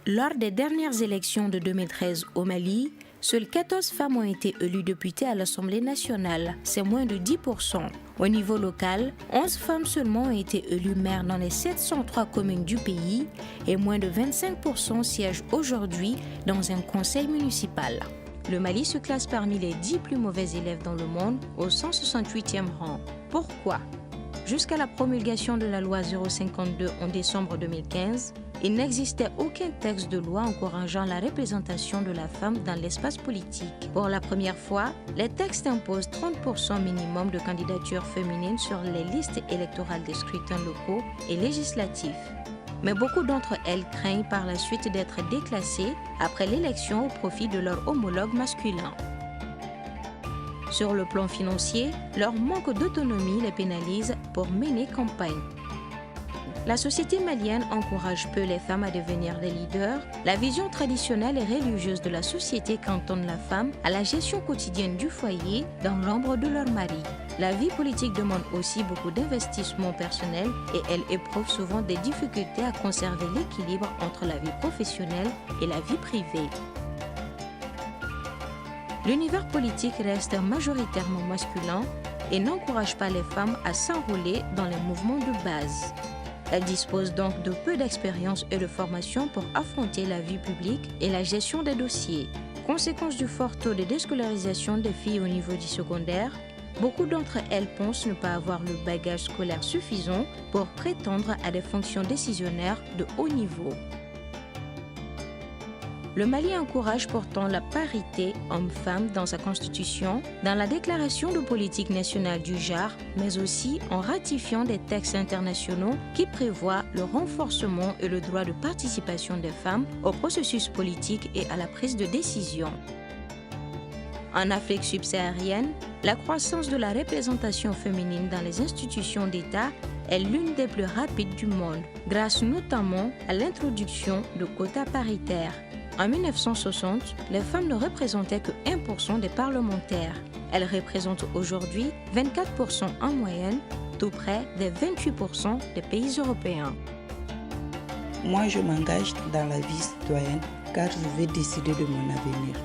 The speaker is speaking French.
Lors des dernières élections de 2013 au Mali, seules 14 femmes ont été élues députées à l'Assemblée nationale, c'est moins de 10%. Au niveau local, 11 femmes seulement ont été élues maires dans les 703 communes du pays et moins de 25% siègent aujourd'hui dans un conseil municipal. Le Mali se classe parmi les 10 plus mauvais élèves dans le monde au 168e rang. Pourquoi ? Jusqu'à la promulgation de la loi 052 en décembre 2015, il n'existait aucun texte de loi encourageant la représentation de la femme dans l'espace politique. Pour la première fois, les textes imposent 30% minimum de candidatures féminines sur les listes électorales des scrutins locaux et législatifs. Mais beaucoup d'entre elles craignent par la suite d'être déclassées après l'élection au profit de leurs homologues masculins. Sur le plan financier, leur manque d'autonomie les pénalise pour mener campagne. La société malienne encourage peu les femmes à devenir des leaders. La vision traditionnelle et religieuse de la société cantonne la femme à la gestion quotidienne du foyer dans l'ombre de leur mari. La vie politique demande aussi beaucoup d'investissement personnel et elle éprouve souvent des difficultés à conserver l'équilibre entre la vie professionnelle et la vie privée. L'univers politique reste majoritairement masculin et n'encourage pas les femmes à s'enrôler dans les mouvements de base. Elles disposent donc de peu d'expérience et de formation pour affronter la vie publique et la gestion des dossiers. Conséquence du fort taux de déscolarisation des filles au niveau du secondaire, beaucoup d'entre elles pensent ne pas avoir le bagage scolaire suffisant pour prétendre à des fonctions décisionnaires de haut niveau. Le Mali encourage pourtant la parité homme-femme dans sa constitution, dans la déclaration de politique nationale du genre, mais aussi en ratifiant des textes internationaux qui prévoient le renforcement et le droit de participation des femmes au processus politique et à la prise de décision. En Afrique subsaharienne, la croissance de la représentation féminine dans les institutions d'État est l'une des plus rapides du monde, grâce notamment à l'introduction de quotas paritaires. En 1960, les femmes ne représentaient que 1% des parlementaires. Elles représentent aujourd'hui 24% en moyenne, tout près des 28% des pays européens. Moi, je m'engage dans la vie citoyenne car je veux décider de mon avenir.